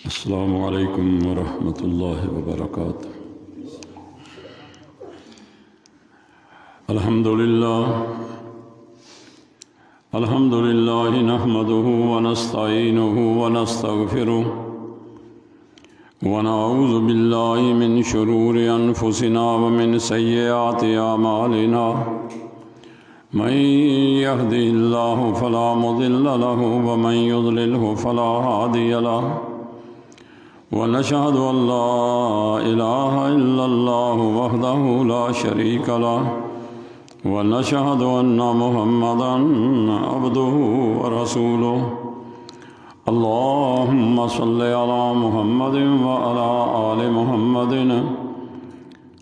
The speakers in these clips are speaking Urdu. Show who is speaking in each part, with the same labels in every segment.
Speaker 1: السلام علیکم ورحمۃ اللہ وبرکاتہ۔ الحمد للہ نحمده ونستعینه ونستغفره ونعوذ باللہ من شرور انفسنا ومن سیئات اعمالنا، من يهده الله فلا مضل له ومن يضلله فلا هادي له، ونشهد أن لا إله إلا الله وحده لا شريك له، ونشهد أن محمدًا عبده ورسوله۔ اللهم صل على محمد وعلى آل محمد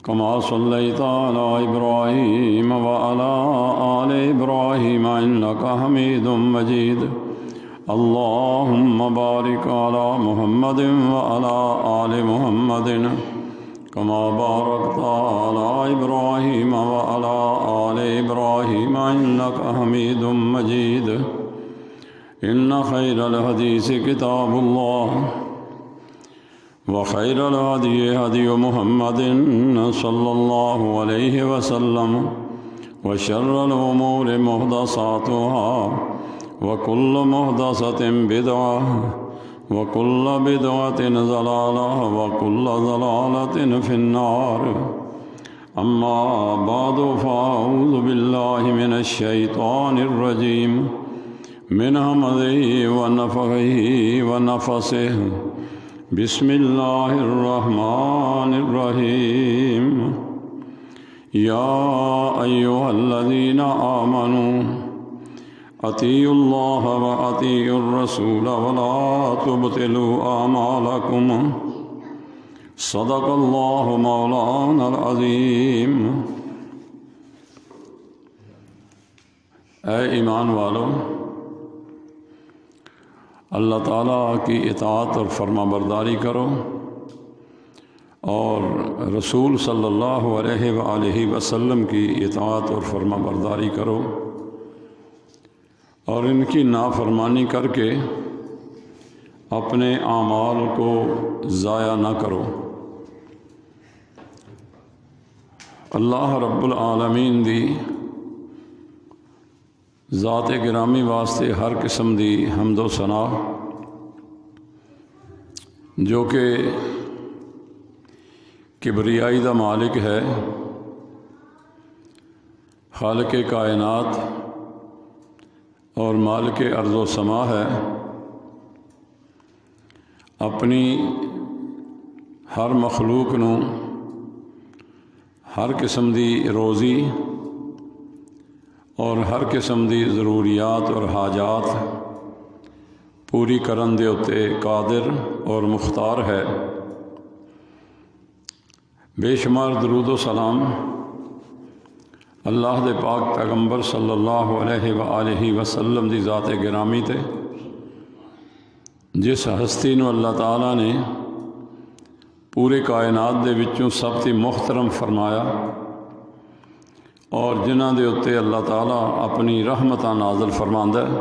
Speaker 1: كما صليت على إبراهيم وعلى آل إبراهيم إنك حميد مجيد۔ اللهم بارك على محمد وعلى آل محمد كما باركت على إبراهيم وعلى آل إبراهيم إنك حميد مجيد۔ إن خير الحديث كتاب الله، وخير الهدي هدي محمد صلى الله عليه وسلم، وشر الأمور محدثاتها، وكل محدثة بدعة، وكل بدعة ضلالة، وكل ضلالة في النار۔ أما بعد، فأعوذ بالله من الشيطان الرجيم، من همزه ونفخه ونفثه، بسم الله الرحمن الرحيم۔ يا أيها الذين آمنوا اطیعوا اللہ واطیعوا الرسول ولا تبطلوا اعمالکم، صدق اللہ مولانا العظیم۔ اے ایمان والو، اللہ تعالیٰ کی اطاعت اور فرما برداری کرو، اور رسول صلی اللہ علیہ وآلہ وسلم کی اطاعت اور فرما برداری کرو، اور ان کی نافرمانی کر کے اپنے اعمال کو ضائع نہ کرو۔ اللہ رب العالمین دی ذات گرامی واسطے ہر قسم دی حمد و ثنا، جو کہ کبریائی دا مالک ہے، خالق کائنات اور مالک ارض و سما ہے، اپنی ہر مخلوق نو ہر قسم دی روزی اور ہر قسم دی ضروریات اور حاجات پوری کرن دے اتے قادر اور مختار ہے۔ بے شمار درود و سلام اللہ دے پاک پیغمبر صلی اللہ علیہ وآلہ وسلم دی ذات گرامی تے، جس ہستی نو اللہ تعالیٰ نے پورے کائنات دے وچوں سب تے محترم فرمایا، اور جنہاں دے اتے اللہ تعالیٰ اپنی رحمتاں نازل فرماندا ہے،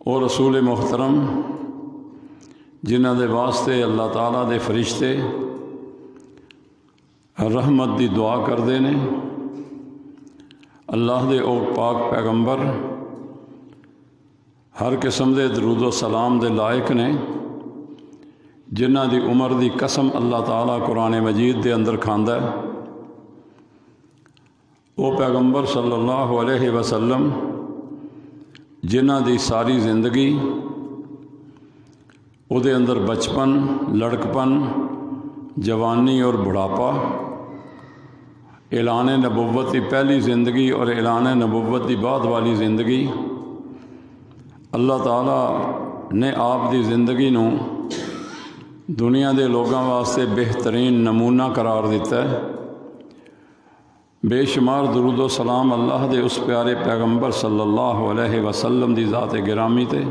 Speaker 1: اور رسول محترم جنہاں دے واسطے اللہ تعالیٰ دے فرشتے رحمت دی دعا کردے نے، اللہ دے او پاک پیغمبر ہر قسم دے درود و سلام دے لائق نے، جنہاں دی عمر دی قسم اللہ تعالیٰ قرآن مجید دے اندر کھاندا ہے۔ او پیغمبر صلی اللہ علیہ وسلم جنہاں دی ساری زندگی او دے اندر بچپن، لڑکپن، جوانی اور بڑھاپا، اعلان نبوت کی پہلی زندگی اور اعلان نبوت کی بعد والی زندگی، اللہ تعالیٰ نے آپ دی زندگی نو دنیا دے لوگاں واسطے بہترین نمونہ قرار دیتا ہے۔ بے شمار درود و سلام اللہ دے اس پیارے پیغمبر صلی اللہ علیہ وسلم دی ذات گرامی تے،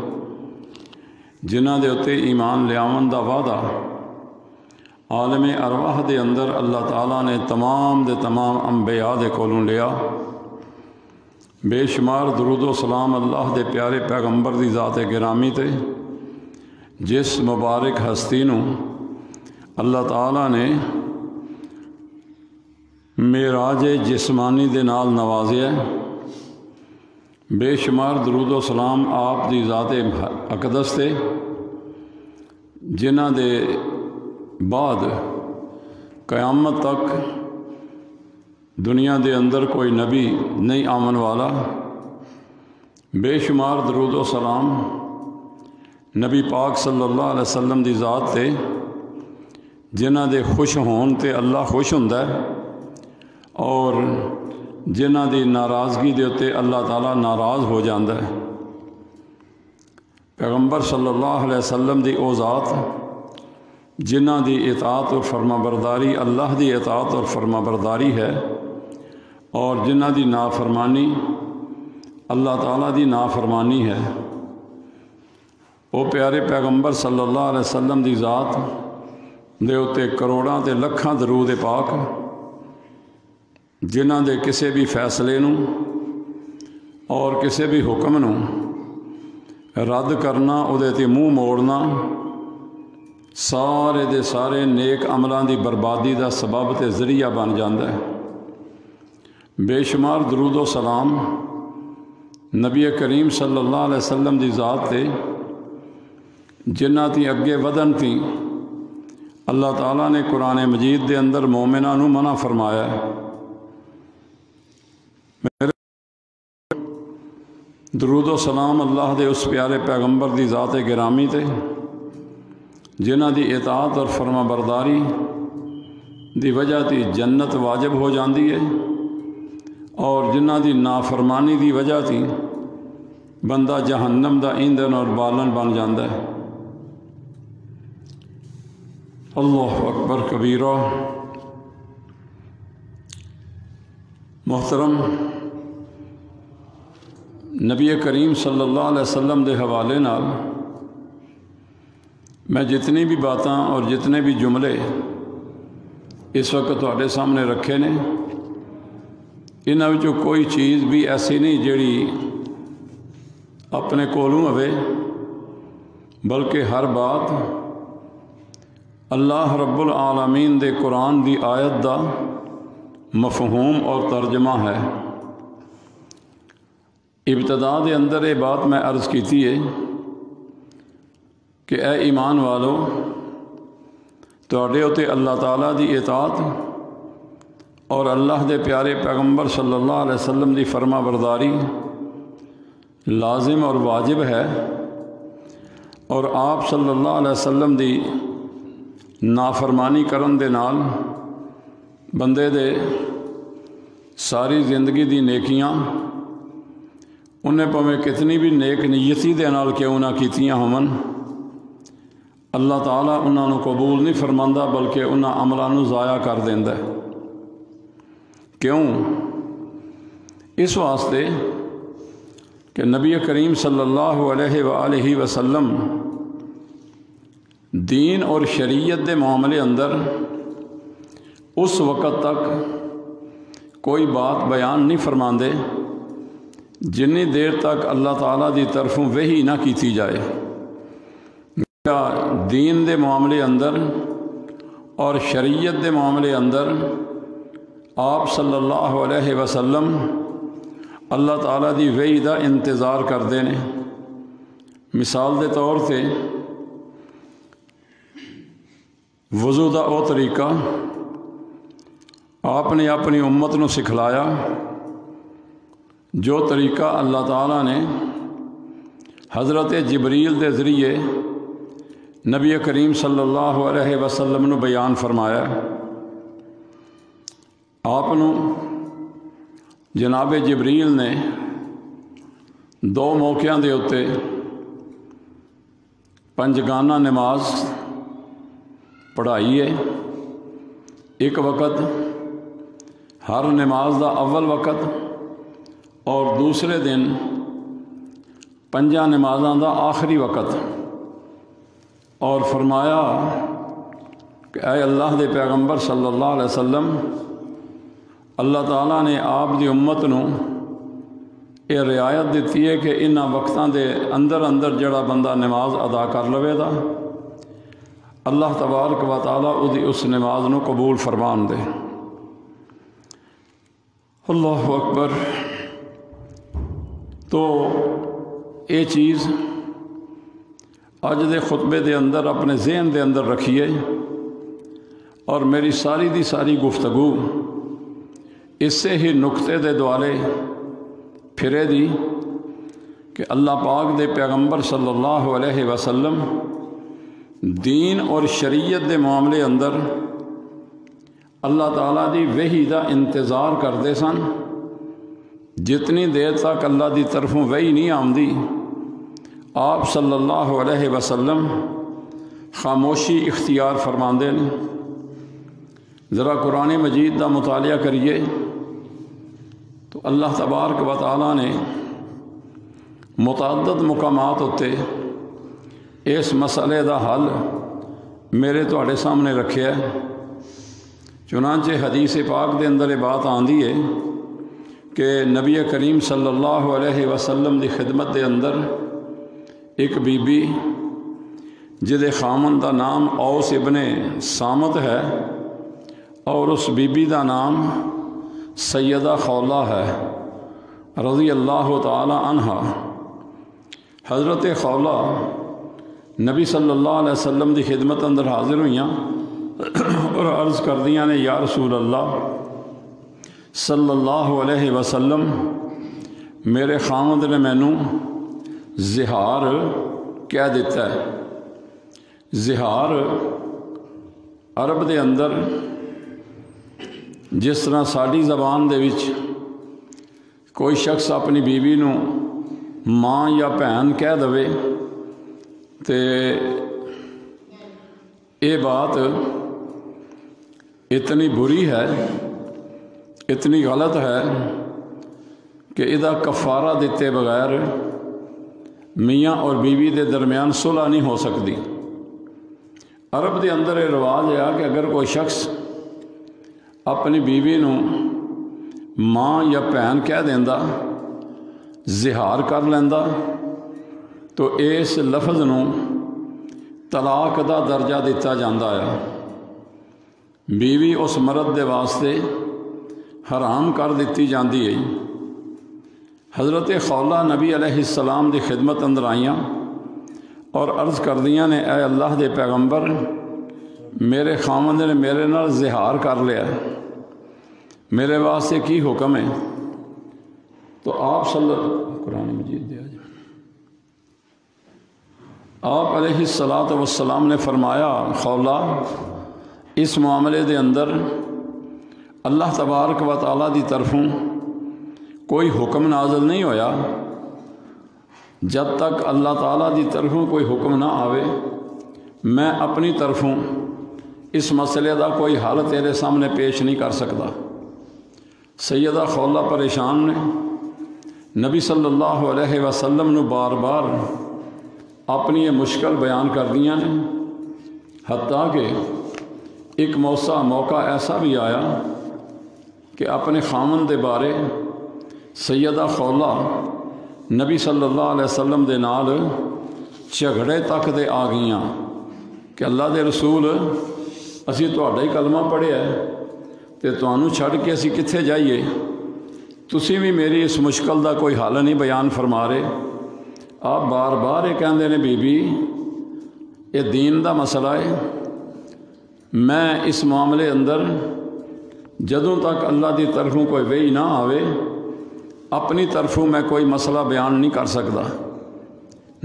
Speaker 1: جنہاں دے اتے ایمان لیاون دا وعدہ عالم ارواح دے اندر اللہ تعالیٰ نے تمام انبیاء دے کولوں لیا۔ بے شمار درود و سلام اللہ دے پیارے پیغمبر دی ذات گرامی تے، جس مبارک ہستی نو اللہ تعالیٰ نے معراج جسمانی دے نال نوازیا، بے شمار درود و سلام آپ دی ذات اقدس تے، جنہ دے بعد قیامت تک دنیا دے اندر کوئی نبی نہیں آمن والا۔ بے شمار درود و سلام نبی پاک صلی اللہ علیہ وسلم دی ذات تے، جنہ دے خوش ہون تے اللہ خوش ہوندا ہے، اور جنہ دی ناراضگی دے اتے اللہ تعالیٰ ناراض ہو جاندا ہے۔ پیغمبر صلی اللہ علیہ وسلم دی او ذات جنہ دی اطاعت اور فرما برداری اللہ دی اطاعت اور فرما برداری ہے، اور جنہ دی نافرمانی اللہ تعالیٰ دی نافرمانی ہے، وہ پیارے پیغمبر صلی اللہ علیہ وسلم دی ذات دے اتے کروڑاں تے لکھاں درود پاک، جنہ دے کسے بھی فیصلے نو اور کسے بھی حکم نو رد کرنا، او دے تے منہ موڑنا، سارے دے سارے نیک عملاں دی بربادی دا سبب تے ذریعہ بن جاندا ہے۔ بے شمار درود و سلام نبی کریم صلی اللہ علیہ وسلم دی ذات تے، جنہ تی اگے ودن تھی اللہ تعالیٰ نے قرآن مجید دے اندر مومناں نو منع فرمایا ہے۔ درود و سلام اللہ دے اس پیارے پیغمبر دی ذات گرامی تے، جنہ دی اطاعت اور فرما برداری دی وجہ تی جنت واجب ہو جاندی ہے، اور جنہ دی نافرمانی دی وجہ تی بندہ جہنم دا ایندھن اور بالن بن جاندا ہے۔ اللہ اکبر کبیرہ۔ محترم، نبی کریم صلی اللہ علیہ وسلم دے حوالے نال میں جتنی بھی باتاں اور جتنے بھی جملے اس وقت تواڈے سامنے رکھے نے، انہاں وچوں کوئی چیز بھی ایسی نہیں جیڑی اپنے کولوں ہوے، بلکہ ہر بات اللہ رب العالمین دے قرآن دی آیت دا مفہوم اور ترجمہ ہے۔ ابتدا دے اندر یہ بات میں عرض کیتی ہے کہ اے ایمان والو، تواڈے اتے اللہ تعالیٰ دی اطاعت اور اللہ دے پیارے پیغمبر صلی اللہ علیہ وسلم دی فرما برداری لازم اور واجب ہے، اور آپ صلی اللہ علیہ وسلم دی نافرمانی کرن دے نال بندے دے ساری زندگی دی نیکیاں انہیں پویں کتنی بھی نیک نیتی دے نال کیوں نہ کیتیاں ہون، اللہ تعالیٰ انہاں نو قبول نہیں فرماندا، بلکہ انہاں عملاں نو ضائع کر دیندا ہے۔ کیوں؟ اس واسطے کہ نبی کریم صلی اللہ علیہ وآلہ وسلم دین اور شریعت دے معاملے اندر اس وقت تک کوئی بات بیان نہیں فرماندے جنی دیر تک اللہ تعالیٰ دی طرفوں وحی نہ کیتی جائے۔ دین دے معاملے اندر اور شریعت دے معاملے اندر آپ صلی اللہ علیہ وسلم اللہ تعالیٰ دی وحی دا انتظار کردے نے۔ مثال دے طور سے وضو دا او طریقہ آپ نے اپنی امت نو سکھلایا، جو طریقہ اللہ تعالیٰ نے حضرت جبریل دے ذریعے نبی کریم صلی اللہ علیہ وسلم نو بیان فرمایا۔ آپ نو جناب جبریل نے دو موقعوں دے اتے پنجگانہ نماز پڑھائی ہے۔ ایک وقت ہر نماز دا اول وقت، اور دوسرے دن پنجاں نمازاں دا آخری وقت، اور فرمایا کہ اے اللہ دے پیغمبر صلی اللہ علیہ وسلم، اللہ تعالیٰ نے آپ دی امت نو یہ رعایت دیتی ہے کہ انہاں وقتاں دے اندر اندر جڑا بندہ نماز ادا کر لوے دا اللہ تبارک و تعالیٰ ادی اس نماز نو قبول فرمان دے۔ اللہ اکبر۔ تو یہ چیز اج دے خطبے دے اندر اپنے ذہن دے اندر رکھیے، اور میری ساری دی ساری گفتگو اسے ہی نقطے دے دوارے پھرے دی کہ اللہ پاک دے پیغمبر صلی اللہ علیہ وسلم دین اور شریعت دے معاملے اندر اللہ تعالیٰ دی وحی دا انتظار کرتے سن۔ جتنی دیر تک اللہ دی طرفوں وحی نہیں آمدی آپ صلی اللہ علیہ وسلم خاموشی اختیار فرماندے نے۔ ذرا قرآن مجید دا مطالعہ کریے تو اللہ تبارک و تعالیٰ نے متعدد مقامات ہوتے اس مسئلے دا حل میرے تواڈے سامنے رکھیا ہے۔ چنانچہ حدیث پاک دے اندر بات آندی ہے کہ نبی کریم صلی اللہ علیہ وسلم دی خدمت دے اندر ایک بی بی جدے خامن دا نام اوس ابن صامت ہے، اور اس بی بی دا نام سیدہ خولہ ہے رضی اللہ تعالی عنہا۔ حضرت خولہ نبی صلی اللہ علیہ وسلم دی خدمت اندر حاضر ہوئیاں اور عرض کردیاں نے یا رسول اللہ صلی اللہ علیہ وسلم میرے خامد نے مینوں زہار کہہ دیتا ہے۔ زہار عرب دے اندر جس طرح ساری زبان دے وچ کوئی شخص اپنی بیوی نو ماں یا بھن کہہ دے تے یہ بات اتنی بری ہے، اتنی غلط ہے کہ ادا کفارہ دیتے بغیر میاں اور بیوی دے درمیان صلح نہیں ہو سکتی۔ عرب دے اندر یہ رواج ہے کہ اگر کوئی شخص اپنی بیوی نو ماں یا بھن کہہ دیندا، زہار کر لیندا، تو اس لفظ نو طلاق دا درجہ دیتا جاندا ہے۔ بیوی اس مرد دے واسطے حرام کر دیتی جاندی ہے۔ حضرت خولہ نبی علیہ السلام دی خدمت اندر آئیاں اور عرض کردیاں نے اے اللہ دے پیغمبر میرے خامند نے میرے نال زہار کر لیا ہے، میرے واسطے کی حکم ہے؟ تو آپ قرآن مجید دیا جائے آپ علیہ الصلاۃ والسلام نے فرمایا خولہ اس معاملے دے اندر اللہ تبارک و تعالیٰ دی طرفوں کوئی حکم نازل نہیں ہویا جب تک اللہ تعالیٰ دی طرفوں کوئی حکم نہ آوے میں اپنی طرفوں اس مسئلے دا کوئی حل تیرے سامنے پیش نہیں کر سکتا۔ سیدہ خولہ پریشان نے نبی صلی اللہ علیہ وسلم نو بار بار اپنی یہ مشکل بیان کر دیا نے، حتیٰ کہ ایک موقع ایسا بھی آیا کہ اپنے خامن دے بارے سیدہ خولہ نبی صلی اللہ علیہ وسلم دے نال جھگڑے تک دے آ گئیاں کہ اللہ دے رسول اسی تہاڈا ہی کلمہ پڑھیا ہے تے تانوں چھڑ کے اسی کتھے جائیے، تسی بھی میری اس مشکل دا کوئی حل نہیں بیان فرما رہے۔ آپ بار بار یہ کہندے نے بی بی یہ دین دا مسئلہ ہے، میں اس معاملے اندر جدوں تک اللہ دی طرفوں کوئی وحی نہ آوے اپنی طرفوں میں کوئی مسئلہ بیان نہیں کر سکتا۔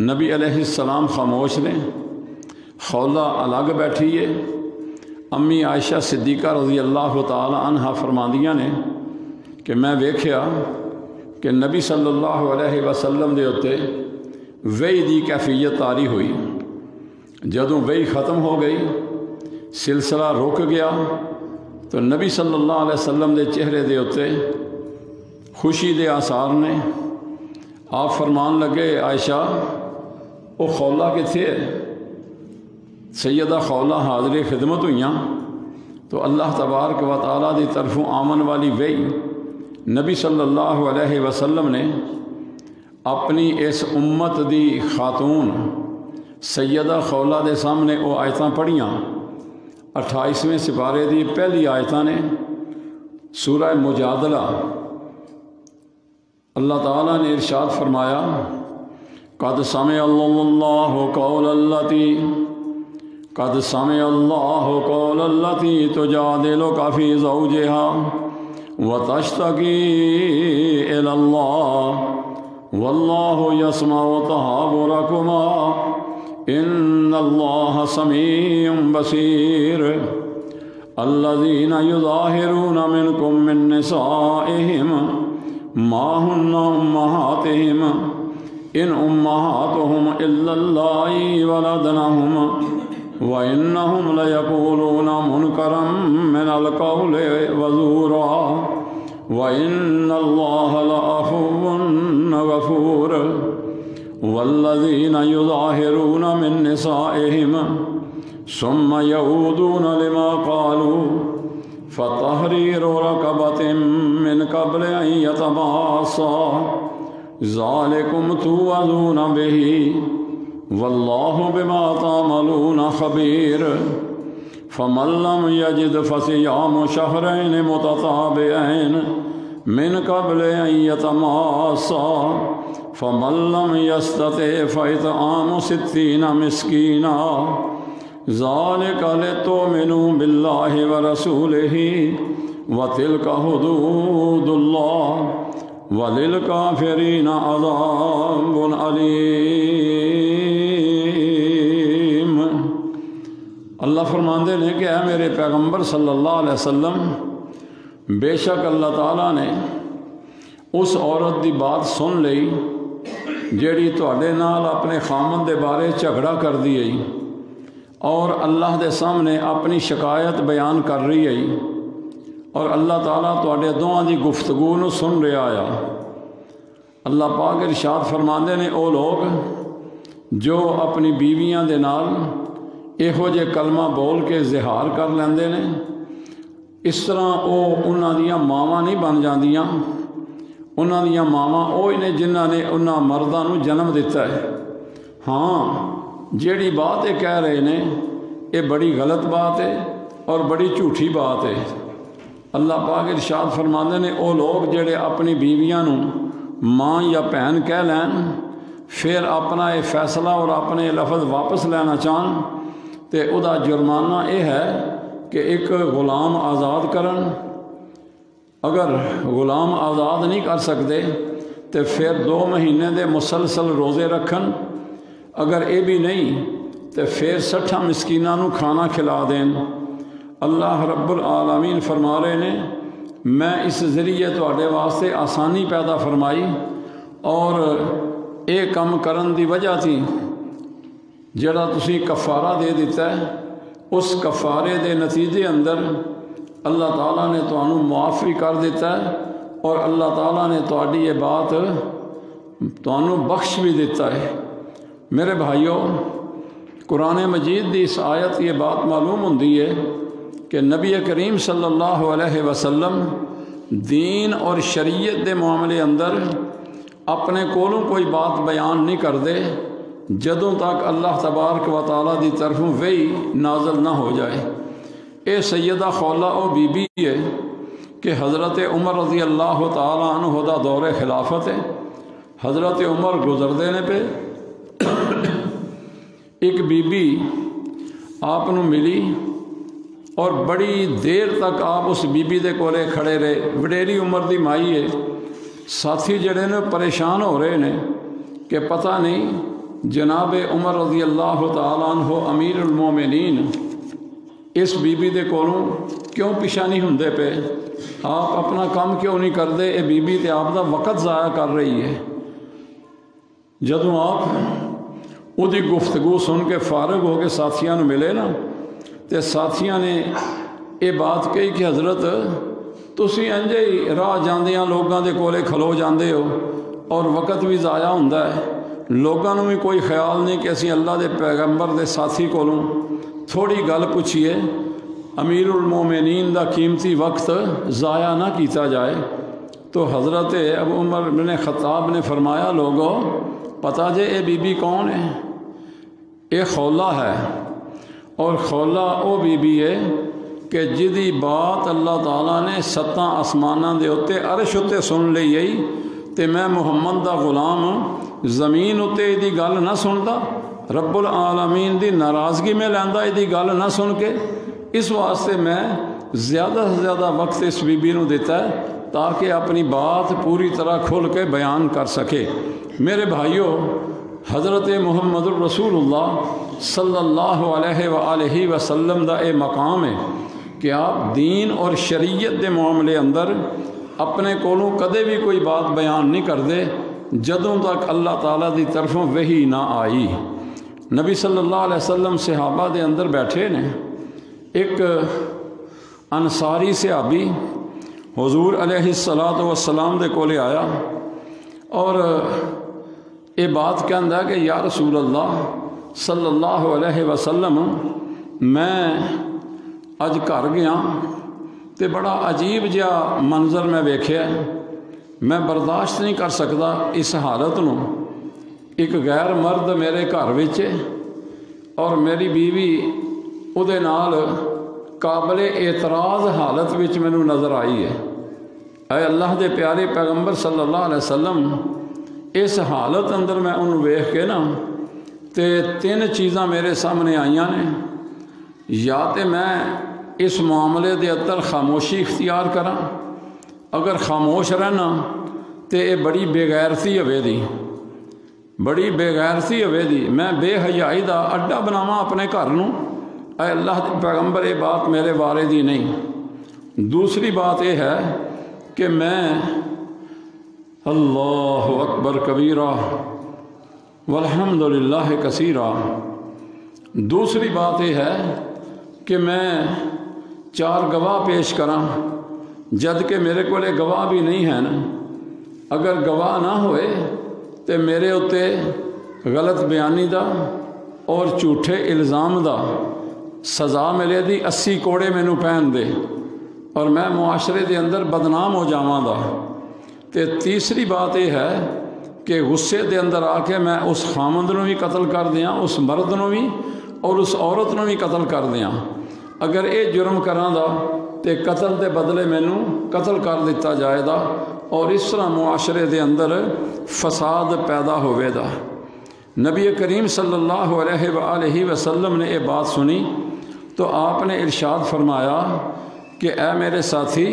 Speaker 1: نبی علیہ السلام خاموش نے، خولہ الگ بیٹھی ہے۔ امی عائشہ صدیقہ رضی اللہ تعالی عنہ فرماندیاں نے کہ میں ویکھیا کہ نبی صلی اللہ علیہ وسلم دے اتے وحی دی کیفیت طاری ہوئی۔ جدوں وحی ختم ہو گئی، سلسلہ رک گیا، تو نبی صلی اللہ علیہ وسلم دے چہرے دے اتے خوشی دے آثار نے۔ آپ فرمان لگے عائشہ وہ خولہ کتھے ہے؟ سیدہ خولہ حاضر خدمت ہوئیاں تو اللہ تبارک و تعالیٰ دی طرفوں آمن والی وحی نبی صلی اللہ علیہ وسلم نے اپنی اس امت دی خاتون سیدہ خولہ دے سامنے وہ آیتاں پڑھیاں 28ویں سپارے دی پہلی آیتاں نے سورہ مجادلہ اللہ تعالیٰ نے ارشاد فرمایا قد سمع اللہ قول التی تجادلک فی زوجها وتشتکی الی اللہ واللہ یسمع تحاورکما ان اللہ سمیع بصیر الذین یظاہرون منکم من نسائہم ما ہن امہاتہم ان امہاتہم الا اللائي ولدنہم وإنہم لیقولون منکرا من القول وزورا وإن اللہ لعفو غفور والذین یظاہرون من نسائہم ثم یعودون لما قالوا فتحریر رقبة من قبل ان یتماسا ذالکم توعظون به واللہ بما تعملون خبیر فمن لم یجد فصیام شہرین متتابعین من قبل ان یتماسا فمن لم یستطع فاطعام 60 مسکینا ذالک لتؤمنوا باللہ ورسولہ وتلک حدود اللہ وللکافرین عذاب علیم۔ اللہ فرماندے نے کہ اے میرے پیغمبر صلی اللہ علیہ وسلم بے شک اللہ تعالیٰ نے اس عورت دی بات سن لئی جیڑی تواڈے نال اپنے خامن دے بارے جھگڑا کر دی ہے اور اللہ دے سامنے اپنی شکایت بیان کر رہی ہے اور اللہ تعالیٰ تواڈے دوہاں دی گفتگو نو سن رہا آیا۔ اللہ پاک ارشاد فرماندے نے او لوگ جو اپنی بیویاں دے نال یہو جے کلمہ بول کے زہار کر لیندے نے اس طرح او انہاں دیاں ماواں نہیں بن جاندیاں، انہاں دیاں ماواں اوہی نے جنہاں نے انہاں مرداں نو جنم دیتا ہے۔ ہاں جیڑی بات یہ کہہ رہے ہیں یہ بڑی غلط بات ہے اور بڑی جھوٹی بات ہے۔ اللہ پاک ارشاد فرماندے نے او لوگ جڑے اپنی بیویاں نو ماں یا بہن کہہ لین پھر اپنا یہ فیصلہ اور اپنے لفظ واپس لینا چاہن تے او دا جرمانہ یہ ہے کہ ایک غلام آزاد کرن، اگر غلام آزاد نہیں کر سکتے تو پھر 2 مہینے دے مسلسل روزے رکھن، اگر یہ بھی نہیں تو پھر 60 مسکیناں نو کھانا کھلا دیں۔ اللہ رب العالمین فرما رہے نے میں اس ذریعے تواڈے واسطے آسانی پیدا فرمائی اور یہ کم کرن دی وجہ تھی جڑا تسی کفارہ دے دیتا ہے اس کفارے دے نتیجے اندر اللہ تعالیٰ نے تانوں معاف بھی کر دیتا ہے اور اللہ تعالیٰ نے تواڈی یہ بات تانوں بخش بھی دیتا ہے۔ میرے بھائیوں، قرآن مجید دی اس آیت یہ بات معلوم ہوندی ہے کہ نبی کریم صلی اللہ علیہ وسلم دین اور شریعت دے معاملے اندر اپنے کولوں کوئی بات بیان نہیں کردے جدوں تک اللہ تبارک و تعالیٰ دی طرفوں وحی نازل نہ ہو جائے۔ اے سیدہ خولہ او بی بی ہے کہ حضرت عمر رضی اللہ تعالیٰ عنہ دا دور خلافت ہے۔ حضرت عمر گزردے نے پہ ایک بی بی آپ نو ملی اور بڑی دیر تک آپ اس بی بی دے کولے کھڑے رہے۔ وڈیری عمر دی مائی ہے، ساتھی جڑے نے پریشان ہو رہے نے کہ پتہ نہیں جناب عمر رضی اللہ تعالیٰ عنہ امیر المومنین اس بی بی دے کولوں کیوں پیچھا نہیں ہوندے پہ، آپ اپنا کام کیوں نہیں کردے، اے بی بی تے آپ دا وقت ضائع کر رہی ہے۔ جدوں آپ وہ دی گفتگو سن کے فارغ ہو کے ساتھیاں ملے نا تے ساتھیاں نے یہ بات کہی کہ حضرت تسی انجے ہی راہ جاندیاں لوگاں دے کولے کھلو جاندے ہو اور وقت بھی ضائع ہوندا ہے، لوگاں نو بھی کوئی خیال نہیں کہ اسی اللہ دے پیغمبر دے ساتھی کولوں تھوڑی گل پوچھیے، امیر المومنین دا قیمتی وقت ضائع نہ کیتا جائے۔ تو حضرت ابو عمر بن خطاب نے فرمایا لوگو پتہ جے اے بی بی کون ہے؟ اے خولہ ہے، اور خولہ او بی بی ہے کہ جدی بات اللہ تعالیٰ نے 7 آسماناں دے اتے عرش اتے سن لی آئی تے میں محمد دا غلام زمین اتے دی گل نہ سندا، رب العالمین دی ناراضگی میں لیندا دی گل نہ سن کے۔ اس واسطے میں زیادہ سے زیادہ وقت اس بی بی نو دیتا ہے تاکہ اپنی بات پوری طرح کھل کے بیان کر سکے۔ میرے بھائیوں، حضرت محمد الرسول اللہ صلی اللہ علیہ وآلہ وسلم دا اے مقام ہے کہ آپ دین اور شریعت دے معاملے اندر اپنے کولوں کدے بھی کوئی بات بیان نہیں کردے جدوں تک اللہ تعالیٰ دی طرفوں وحی نہ آئی۔ نبی صلی اللہ علیہ وسلم صحابہ دے اندر بیٹھے نے، ایک انصاری صحابی حضور علیہ السلام دے کولے آیا اور یہ بات کہندا کہ یا رسول اللہ صلی اللہ علیہ وسلم میں اج گھر گیا تے بڑا عجیب جہا منظر میں ویکھیا، میں برداشت نہیں کر سکتا اس حالت نو۔ ایک غیر مرد میرے گھر وچ اور میری بیوی او دے نال قابل اعتراض حالت وچ مینوں نظر آئی ہے۔ اے اللہ دے پیارے پیغمبر صلی اللہ علیہ وسلم، اس حالت اندر میں انہوں ویکھ کے نا تے 3 چیزاں میرے سامنے آئیاں نے، یا تے میں اس معاملے دے اندر خاموشی اختیار کراں، اگر خاموش رہنا تے یہ بڑی بے غیرتی ہوے دی، بڑی بے غیرتی ہوے دی، میں بے حیائی دا اڈا بناواں اپنے گھر نوں۔ اے اللہ دے پیغمبر، یہ بات میرے بارے دی نہیں۔ دوسری بات یہ ہے کہ میں اللہ اکبر کبیرہ والحمد للہ کثیرہ، دوسری بات یہ ہے کہ میں 4 گواہ پیش کراں، جد کہ میرے کو گواہ بھی نہیں ہے نا۔ اگر گواہ نہ ہوئے تو میرے اتے غلط بیانی دا اور جھوٹے الزام دا سزا ملے دی 80 کوڑے مینوں پہن دے اور میں معاشرے دے اندر بدنام ہو جاواں دا۔ تے تیسری بات یہ ہے کہ غصے دے اندر آ کے میں اس خامند نو بھی قتل کر دیاں، اس مرد نو بھی اور اس عورت نو بھی قتل کر دیاں۔ اگر یہ جرم کراں دا تے قتل دے بدلے مینوں قتل کر دیتا جائے دا، اور اس طرح معاشرے دے اندر فساد پیدا ہوئے دا۔ نبی کریم صلی اللہ علیہ وآلہ وسلم نے یہ بات سنی تو آپ نے ارشاد فرمایا کہ اے میرے ساتھی،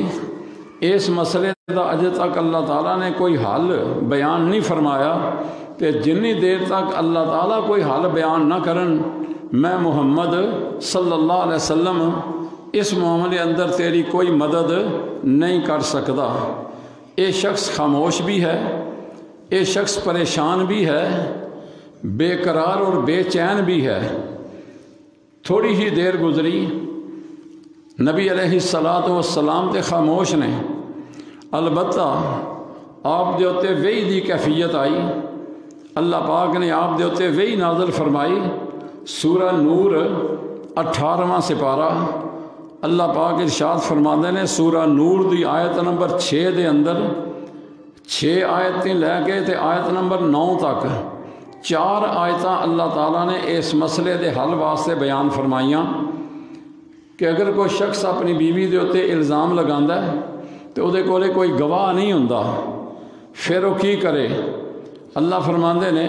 Speaker 1: اس مسئلے دا اجے تک اللہ تعالیٰ نے کوئی حل بیان نہیں فرمایا کہ جنی دیر تک اللہ تعالیٰ کوئی حل بیان نہ کرن میں محمد صلی اللہ علیہ وسلم اس معاملے اندر تیری کوئی مدد نہیں کر سکتا۔ یہ شخص خاموش بھی ہے، یہ شخص پریشان بھی ہے، بے قرار اور بے چین بھی ہے۔ تھوڑی ہی دیر گزری، نبی علیہ السلام تے خاموش نے، البتہ آپ دے اتے وحی دی کیفیت آئی، اللہ پاک نے آپ دے اتے وحی نازل فرمائی۔ سورہ نور 18واں سپارہ، اللہ پاک ارشاد فرماندے نے سورہ نور دی آیت نمبر 6 دے اندر 6 آیتیں لے کے تے آیت نمبر 9 تک 4 آیتاں اللہ تعالیٰ نے اس مسئلے دے حل واسطے بیان فرمائیاں کہ اگر کوئی شخص اپنی بیوی دے اتے الزام لگاندا ہے تو دے کولے کوئی گواہ نہیں ہوندا، پھر وہ کی کرے؟ اللہ فرماندے نے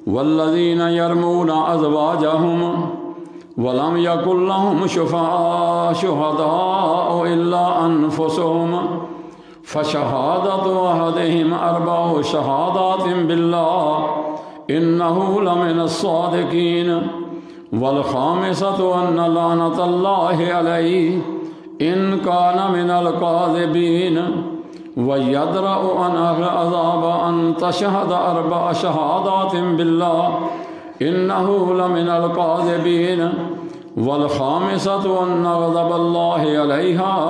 Speaker 1: والذین یرمون ازواجہم ولم یکن لہم شہداء الا انفسہم فشہادۃ احدہم 4 شہادات باللہ انہ لمن الصادقین والخامسۃ ان لعنۃ اللہ علیہ ان کان من الکاذبین وَيَدْرَأُ عَنْهَا الْعَذَابَ أَن تَشْهَدَ 4 شَهَادَاتٍ بِاللَّهِ إِنَّهُ لَمِنَ الْكَاذِبِينَ وَالْخَامِسَةُ أَنَّ غَضَبَ اللَّهِ عَلَيْهَا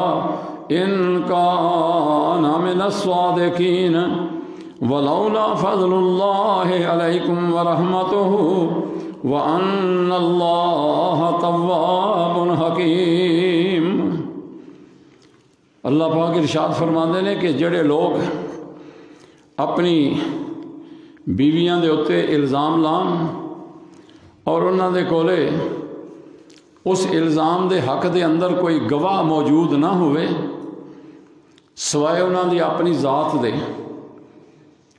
Speaker 1: إِن كَانَ مِنَ الصَّادِقِينَ وَلَوْلَا فَضْلُ اللَّهِ عَلَيْكُمْ وَرَحْمَتُهُ وَأَنَّ اللَّهَ تَوَّابٌ حَكِيمٌ۔ اللہ پاک ارشاد فرماندے نے کہ جڑے لوگ اپنی بیویاں دے اتے الزام لان اور انہاں دے کولے اس الزام دے حق دے اندر کوئی گواہ موجود نہ ہوئے سوائے انہاں دی اپنی ذات دے،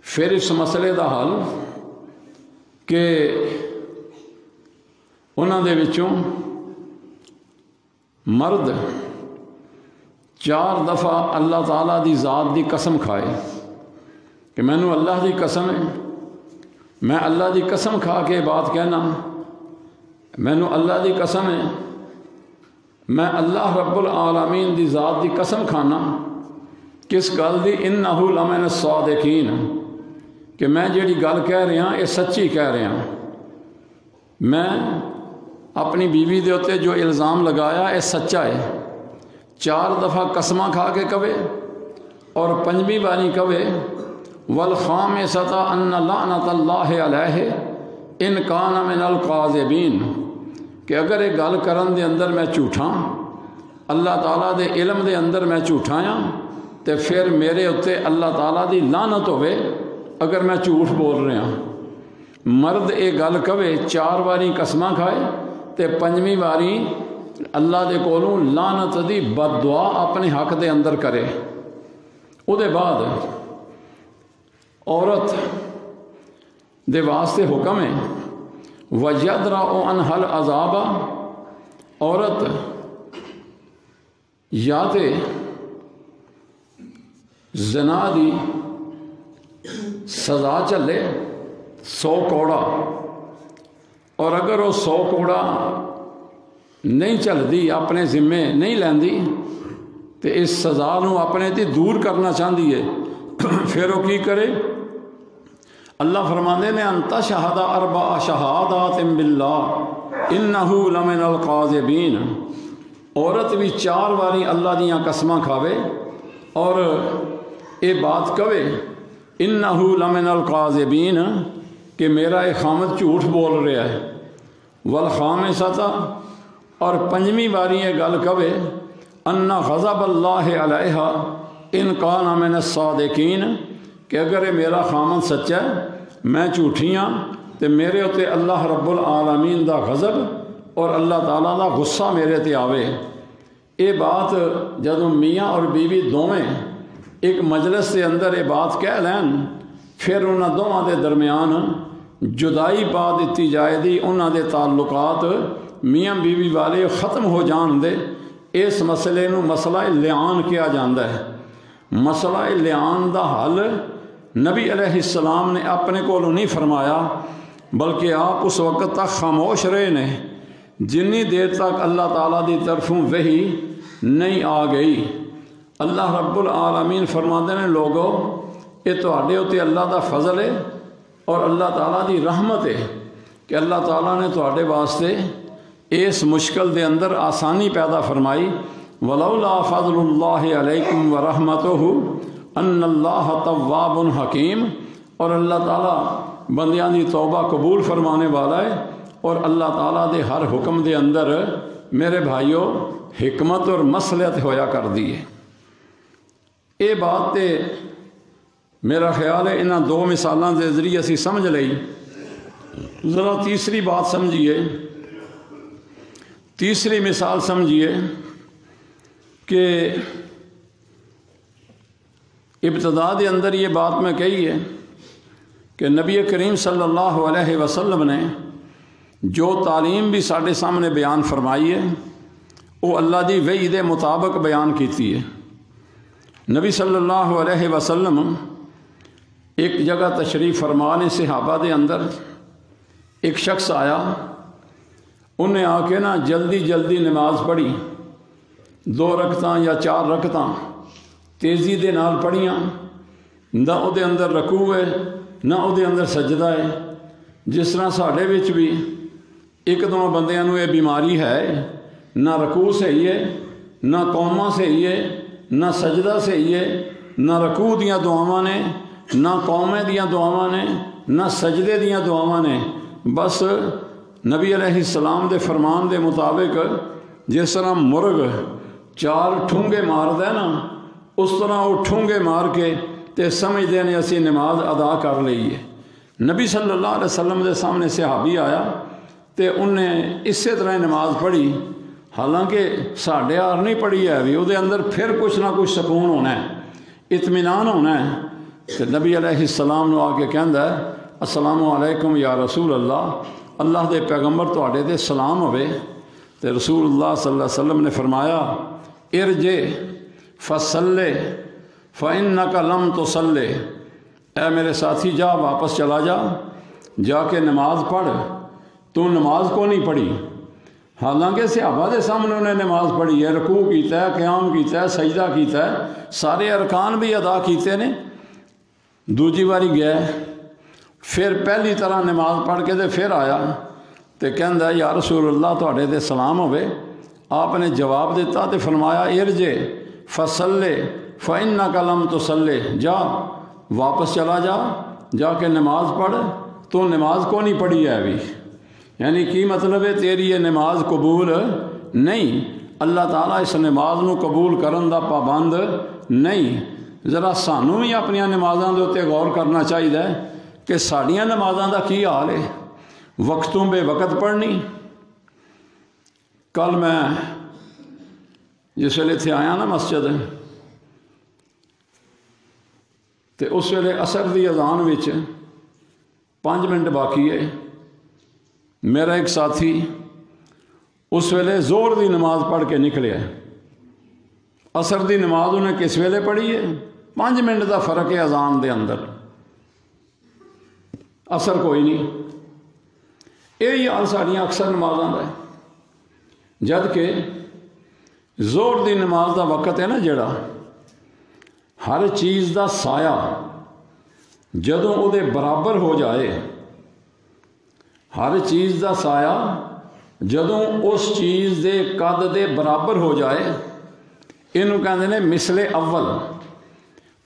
Speaker 1: پھر اس مسئلے دا حل کہ انہاں دے وچوں مرد 4 دفعہ اللہ تعالیٰ دی ذات دی قسم کھائے کہ مینوں اللہ دی قسم ہے، میں اللہ دی قسم کھا کے بات کہنا، مینوں اللہ دی قسم ہے، میں اللہ رب العالمین دی ذات دی قسم کھانا کس گل دی انہو لمن الصادقین کہ میں جیڑی گل کہہ رہا یہ سچی کہہ رہا، میں اپنی بیوی دے اتے جو الزام لگایا یہ سچا ہے۔ 4 دفعہ قسمہ کھا کے کہے اور 5ویں باری کہے والخامسۃ ان لعنۃ اللہ علیہ ان کان من القاذبین کہ اگر یہ گل کرن دے اندر میں جھوٹاں، اللہ تعالیٰ دے علم دے اندر میں جھوٹا ہاں تے پھر میرے اتے اللہ تعالیٰ دی لعنت ہوئے اگر میں جھوٹ بول رہا ہوں۔ مرد یہ گل کہے 4 باری قسمہ کھائے تے 5ویں باری اللہ دے کولوں لعنت دی بد دعا اپنے حق دے اندر کرے۔ او دے بعد عورت دے واسطے حکم ہے وَيَدْرَأُ عَنْهَا الْعَذَابَ، عورت یا تے زنا دی سزا چلے 100 کوڑا، اور اگر وہ 100 کوڑا نہیں چلدی اپنے ذمے نہیں لیندی تو اس سزا نو اپنے تے دور کرنا چاہتی ہے، پھر وہ کی کرے؟ اللہ فرماندے نے ان تشہد 4 شہادات باللہ انہو لمن القاذبین، عورت بھی 4 باری اللہ دیاں قسماں کھاوے اور یہ بات کہے انہو لمن القاذبین کہ میرا یہ خامد جھوٹ بول رہا ہے، والخامسۃ اور 5ویں باری یہ گل کہے ان غضب اللہ علیہا ان کان من الصادقین کہ اگر یہ میرا خامد سچا ہے میں جھوٹی ہاں تو میرے اتے اللہ رب العالمین دا غضب اور اللہ تعالیٰ دا غصہ میرے تے آوے۔ یہ بات جدوں میاں اور بیوی دونیں ایک مجلس کے اندر یہ بات کہہ لین پھر انہاں دونوں دے درمیان جدائی پا دیتی جائے دی، انہاں دے تعلقات میاں بیوی والے ختم ہو جان دے، اس مسئلے نو مسئلہ لعان کیا جاندہ ہے۔ مسئلہ لعان دا حل نبی علیہ السلام نے اپنے کو نہیں فرمایا بلکہ آپ اس وقت تک خاموش رہے نے جنی دیر تک اللہ تعالیٰ دی طرفوں وحی نہیں آ گئی۔ اللہ رب العالمین فرماندے نے لوگو یہ تواڈے اتے اللہ دا فضل ہے اور اللہ تعالیٰ دی رحمت ہے کہ اللہ تعالیٰ نے تواڈے واسطے اس مشکل دے اندر آسانی پیدا فرمائی۔ ولولا فضل اللہ علیکم ورحمتہ ان اللہ تواب حکیم، اور اللہ تعالیٰ بندیاں دی توبہ قبول فرمانے والا ہے اور اللہ تعالیٰ دے ہر حکم دے اندر میرے بھائیوں حکمت اور مصلحت ہویا کر دی ہے۔ یہ بات تے میرا خیال ہے انہاں 2 مثالاں دے ذریعے اسی سمجھ لئی۔ ذرا تیسری بات سمجھیے، تیسری مثال سمجھیے کہ ابتدا دے اندر یہ بات میں کہی ہے کہ نبی کریم صلی اللہ علیہ وسلم نے جو تعلیم بھی ساڑھے سامنے بیان فرمائی ہے وہ اللہ دی وحی دے مطابق بیان کیتی ہے۔ نبی صلی اللہ علیہ وسلم ایک جگہ تشریف فرمانے صحابہ دے اندر ایک شخص آیا، انہیں آ کے نا جلدی جلدی نماز پڑھی، 2 رکعتاں یا 4 رکعتاں تیزی دے نال پڑھیاں، نہ او دے اندر رکوع ہے نہ او دے اندر سجدہ ہے۔ جس طرح ساڑھے وچ بھی 1-2 بندیاں نو یہ بیماری ہے، نہ رکوع صحیح ہے نہ قومہ صحیح ہے نہ سجدہ صحیح ہے، نہ رکوع دیاں دعاواں نے نہ قومے دیاں دعاواں نے نہ سجدے دیاں دعاواں نے۔ بس نبی علیہ السلام دے فرمان دے مطابق جس طرح مرغ چار ٹھونگے مارد ہے نا، اس طرح وہ ٹھونگے مار کے تے سمجھتے ہیں اسی نماز ادا کر لئیے۔ نبی صلی اللہ علیہ وسلم دے سامنے صحابی آیا تے انہیں اسی طرح نماز پڑھی، حالانکہ ساڑھے آر نہیں پڑھی ہے بھی، وہ دے اندر پھر کچھ نہ کچھ سکون ہونا ہے، اطمینان ہونا ہے۔ تو نبی علیہ السلام نے آ کے کہندا ہے السلام علیکم یا رسول اللہ، اللہ دے پیغمبر تواڈے تے سلام ہوئے۔ تو رسول اللہ صلی اللہ علیہ وسلم نے فرمایا ارجع فصلی فإنک لم تصلی، اے میرے ساتھی جا واپس چلا جا کے نماز پڑھ، تو نماز کو نہیں پڑھی۔ حالانکہ صحابہ دے سامنے انہیں نماز پڑھی ہے، رکوع کیتا ہے، قیام کیتا ہے، سجدہ کیتا ہے، سارے ارکان بھی ادا کیتے نے۔ دوجی باری گیا پھر پہلی طرح نماز پڑھ کے پھر آیا تو کہندا یا رسول اللہ تواڈے تے سلام ہوئے۔ آپ نے جواب دیتا تو فرمایا ارجع فصلی فإنک لم تصلی، جا واپس چلا جا کے نماز پڑھ، تو نماز کو نہیں پڑھی ہے ابھی۔ یعنی کی مطلب ہے تیری یہ نماز قبول نہیں، اللہ تعالیٰ اس نماز نو قبول کرن دا پابند نہیں۔ ذرا سانوں بھی اپنی نمازاں دے اوتے غور کرنا چاہیے کہ ساڈیاں نمازاں دا کی حال ہے، وقتوں بے وقت پڑھنی۔ کل میں جس ویلے اتنے آیا نا مسجد، تو اس ویلے عصر دی اذان وچ 5 منٹ باقی ہے، میرا ایک ساتھی اس ویلے زور دی نماز پڑھ کے نکلے ہے۔ عصر دی نماز انہیں کس ویلے پڑھی ہے؟ 5 منٹ دا فرق ہے اذان دے اندر، عصر کوئی نہیں۔ یہی حال ساڑیاں اکثر نمازاں دا ہے، جد کہ زور دی نماز دا وقت ہے نا جڑا، ہر چیز دا سایہ جدوں او دے برابر ہو جائے، ہر چیز دا سایہ جدوں اس چیز دے قد دے برابر ہو جائے، انہوں کہندے نے مثل اول،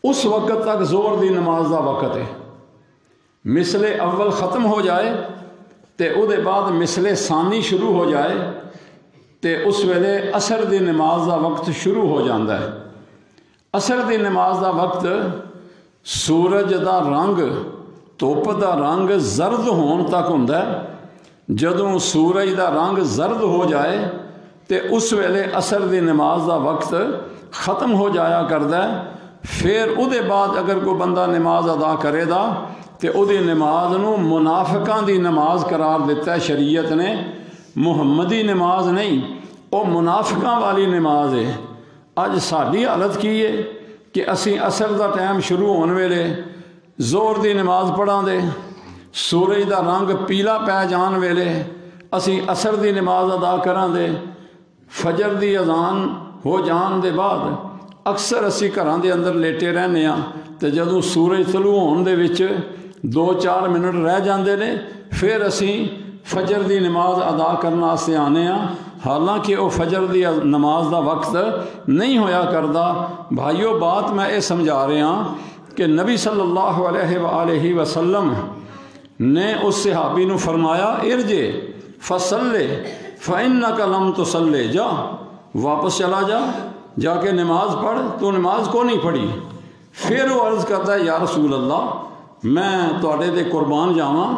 Speaker 1: اس وقت تک زور دی نماز دا وقت ہے۔ مثل اول ختم ہو جائے تے او دے بعد مثل ثانی شروع ہو جائے تے اس ویلے عصر دی نماز دا وقت شروع ہو جاندہ ہے۔ عصر دی نماز دا وقت سورج دا رنگ، دھوپ دا رنگ زرد ہون تک ہوندا ہے۔ جدوں سورج دا رنگ زرد ہو جائے تے اس ویلے عصر دی نماز دا وقت ختم ہو جایا کردا ہے۔ پھر او دے بعد اگر کوئی بندہ نماز ادا کرے دا تے او دی نماز نو منافقاں دی نماز قرار دیتا ہے شریعت نے، محمدی نماز نہیں، او منافقاں والی نماز ہے۔ اج ساڈی حالت کی ہے کہ اسی عصر دا ٹائم شروع ہونے ویلے زور دی نماز پڑھاں دے، سورج دا رنگ پیلا پی جان ویلے اسی عصر دی نماز ادا کراں دے، فجر دی اذان ہو جان دے بعد اکثر اسی گھراں دے اندر لیٹے رہنے ہاں، تے جدوں سورج طلوع ہون دے وچ 2-4 منٹ رہ جاندے نے، پھر اسی فجر دی نماز ادا کرنا واسطے آنے ہاں، حالانکہ وہ فجر دی نماز دا وقت نہیں ہویا کردا۔ بھائیو بات میں یہ سمجھا رہے ہاں کہ نبی صلی اللہ علیہ وآلہ وسلم نے اس صحابی نو فرمایا ارجع فصلی فإنک لم تصلی، جا واپس چلا جا کے نماز پڑھ، تو نماز کو نہیں پڑھی۔ پھر وہ عرض کرتا ہے یا رسول اللہ میں تواڈے دے قربان جاواں،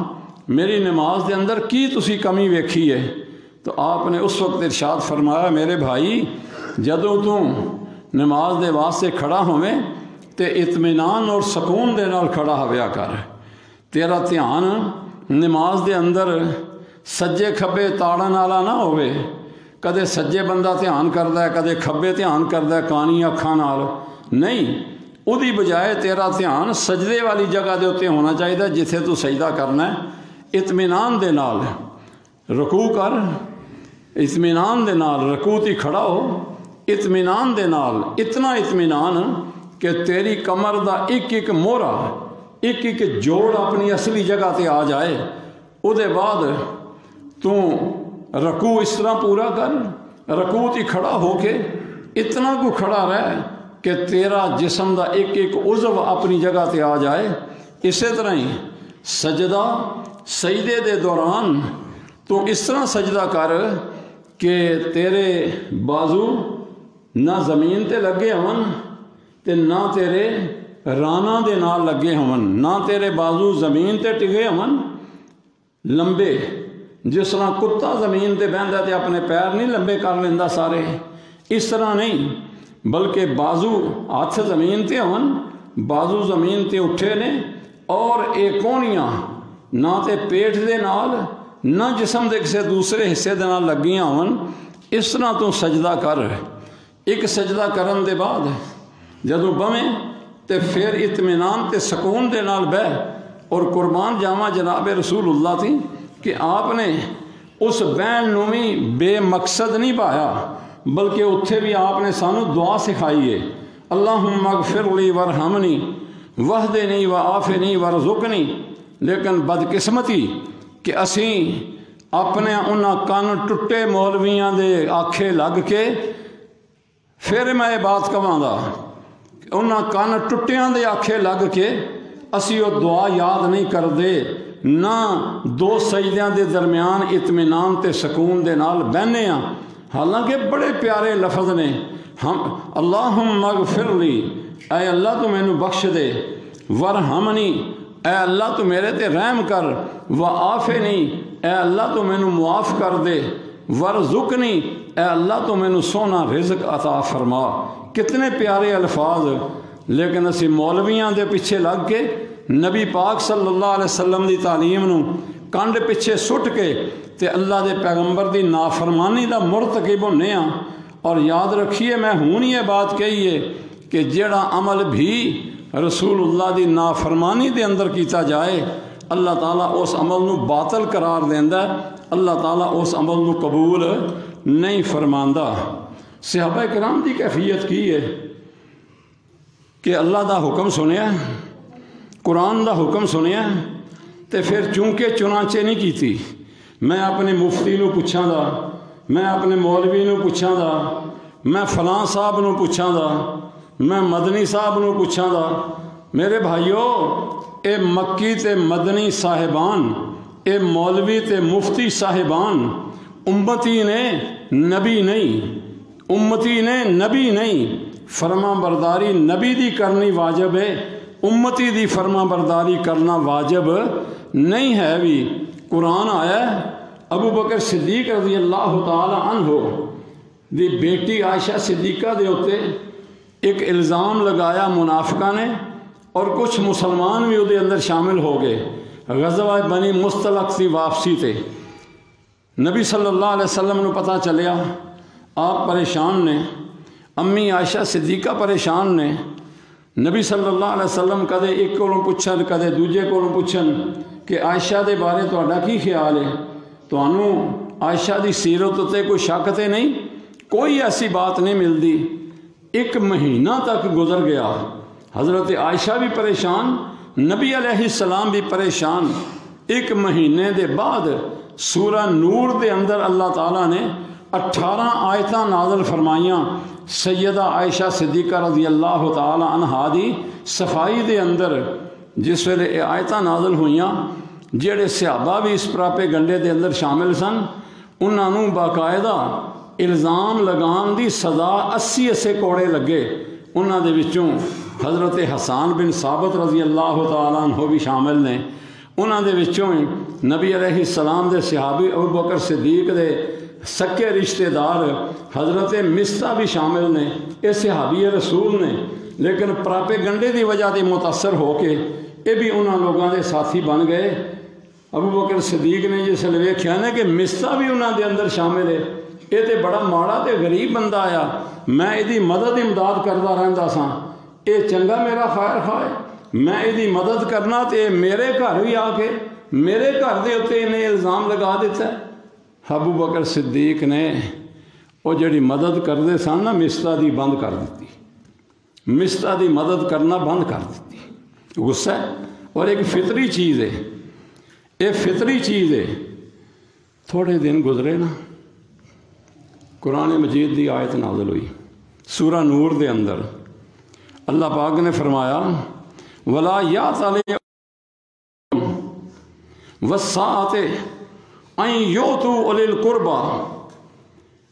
Speaker 1: میری نماز دے اندر کی تسی کمی ویکھی ہے؟ تو آپ نے اس وقت ارشاد فرمایا میرے بھائی جدوں تو نماز دے واسطے کھڑا ہوئے تے اطمینان اور سکون دے نال کھڑا ہویا کر، تیرا دھیان نماز دے اندر سجے کھبے تاڑن والا نہ ہوئے، کدے سجے بندہ دھیان کردا ہے کدے کھبے دھیان کردا ہے کانی اکھاں نال، نہیں، او دی بجائے تیرا دھیان سجدے والی جگہ دے اوتے ہونا چاہیے جتھے تو سجدہ کرنا ہے، اطمینان دے نال رکوع کر، اطمینان دے نال رکوع تے کھڑا ہو، اطمینان دے نال، اتنا اطمینان کہ تیری کمر دا ایک ایک موہرا، ایک ایک جوڑ اپنی اصلی جگہ تے آ جائے۔ او دے بعد تو رکوع اس طرح پورا کر، رکوع تے کھڑا ہو کے اتنا کو کھڑا رہ کہ تیرا جسم دا ایک ایک عضو اپنی جگہ تے آ جائے۔ اسی طرح ہی سجدہ سجدے دے دوران تو اس طرح سجدہ کر کہ تیرے بازو نہ زمین تے لگے ہون تے نہ تیرے رانا دے نال لگے ہون، نہ تیرے بازو زمین تے ٹکے ہون لمبے، جس طرح کتا زمین تے بہندا تے اپنے پیر نہیں لمبے کر لیندا سارے، اس طرح نہیں، بلکہ بازو ہاتھ زمین تے ہون، بازو زمین تے اٹھے نے، اور اے کونیاں نہ تے پیٹ دے نال نہ جسم دے کسے دوسرے حصے دے نال لگیاں ہون، اس طرح تو سجدہ کر۔ ایک سجدہ کرن دے بعد جدوں بویں تے پھر اطمینان تے سکون دے نال بہ، اور قربان جاواں جناب رسول اللہ تھی کہ آپ نے اس بہن نو بھی بے مقصد نہیں پایا، بلکہ اتھے بھی آپ نے سانو دعا سکھائی ہے، اللہم اغفر لی ورحمنی وحدنی وعافنی ورزقنی۔ لیکن بدقسمتی کہ اسیں اپنے انہاں کن ٹٹے مولویاں دے آکھے لگ کے، پھر میں یہ بات کہاں دا، انہاں کن ٹٹیاں دے آکھے لگ کے اسی وہ دعا یاد نہیں کر دے، نہ دو سجدیاں دے درمیان اطمینان تے سکون دے نال بہنے ہاں، حالانکہ بڑے پیارے لفظ نے، ہم اللہم اغفر لی، اے اللہ تو مینوں بخش دے، ورحمنی، اے اللہ تو میرے تے رحم کر، وعافنی، اے اللہ تو مینوں معاف کر دے، ورزقنی، اے اللہ تو مینوں سونا رزق عطا فرما۔ کتنے پیارے الفاظ، لیکن اسی مولویاں دے پیچھے لگ کے نبی پاک صلی اللہ علیہ وسلم دی تعلیم نو کنڈ پیچھے سٹ کے تے اللہ دے پیغمبر دی نافرمانی دا مرتکب ہونے ہاں۔ اور یاد رکھیے، میں ہوں یہ بات کہی ہے کہ جیڑا عمل بھی رسول اللہ دی نافرمانی دے اندر کیتا جائے، اللہ تعالیٰ اس عمل نو باطل قرار دیندا ہے، اللہ تعالیٰ اس عمل نو قبول نہیں فرماندا۔ صحابہ کرام دی کیفیت کی ہے کہ اللہ دا حکم سنیا، قرآن دا حکم سنیا، تے پھر چونکہ چنانچہ نہیں کیتی۔ میں اپنے مفتی نو پوچھاں دا، میں اپنے مولوی نو پوچھاں دا، میں فلاں صاحب نو پوچھاں دا، میں مدنی صاحب نو پوچھاں دا۔ میرے بھائیو، اے مکی تے مدنی صاحبان، اے مولوی تے مفتی صاحبان امتی نے نبی نہیں، امتی نے نبی نہیں، فرما برداری نبی دی کرنی واجب ہے، امتی دی فرما برداری کرنا واجب نہیں ہے بھی۔ قرآن آیا ہے، ابو بکر صدیق رضی اللہ تعالی عنہ دی بیٹی عائشہ صدیقہ دے ہوتے ایک الزام لگایا منافقہ نے، اور کچھ مسلمان بھی وہ اندر شامل ہو گئے۔ غزوہ بنی مستلق کی واپسی تے نبی صلی اللہ علیہ وسلم نے پتہ چلیا، آپ پریشان نے، امی عائشہ صدیقہ پریشان نے۔ نبی صلی اللہ علیہ وسلم کدے ایک کولوں پوچھن، کدے دوجے کولوں پوچھن کہ عائشہ دے بارے تہاڈا کی خیال ہے، تانوں عائشہ دی سیرت تے کوئی شک تے نہیں؟ کوئی ایسی بات نہیں ملتی۔ ایک مہینہ تک گزر گیا، حضرت عائشہ بھی پریشان، نبی علیہ السلام بھی پریشان۔ ایک مہینے دے بعد سورہ نور دے اندر اللہ تعالیٰ نے 18 آیتاں نازل فرمائیاں سیدہ عائشہ صدیقہ رضی اللہ تعالی عنہا دی صفائی دے اندر۔ جس ویلے یہ آیتاں نازل ہوئیاں، جڑے صحابہ بھی اس پراپے گنڈے دے اندر شامل سن، انہاں نوں باقاعدہ الزام لگان دی سزا 80 کوڑے لگے۔ انہاں دے وچوں حضرت حسان بن ثابت رضی اللہ تعالیٰ عنہ بھی شامل نے۔ انہاں دے وچوں نبی علیہ السلام دے صحابی ابو بکر صدیق دے سکے رشتہ دار حضرت مستہ بھی شامل نے، یہ صحابی رسول نے، لیکن پراپے گنڈے دی وجہ تے متاثر ہو کے یہ بھی انہاں لوگاں دے ساتھی بن گئے۔ ابو بکر صدیق نے جس لئے ویکھیا نا کہ مستہ بھی انہاں دے اندر شامل ہے، یہ تے بڑا ماڑا تے غریب بندہ آیا، میں ایدی مدد امداد کردا رہندا ساں، اے چنگا میرا خیر خواہ ہے، میں ایدی مدد کرنا تے میرے گھر بھی آ کے میرے گھر دے اوتے انہیں الزام لگا دیتا ہے۔ ابو بکر صدیق نے وہ جڑی مدد کرتے سن نا مستہ دی بند کر دیتی، مستہ دی مدد کرنا بند کر دیتی۔ غصہ ہے، اور ایک فطری چیز ہے، یہ فطری چیز ہے۔ تھوڑے دن گزرے نا، قرآن مجید دی آیت نازل ہوئی سورہ نور دے اندر۔ اللہ پاک نے فرمایا وَلَا يَعْتَلِ وَالسَّاعَةِ أَن يُؤْتُوا أُولِي الْقُرْبَى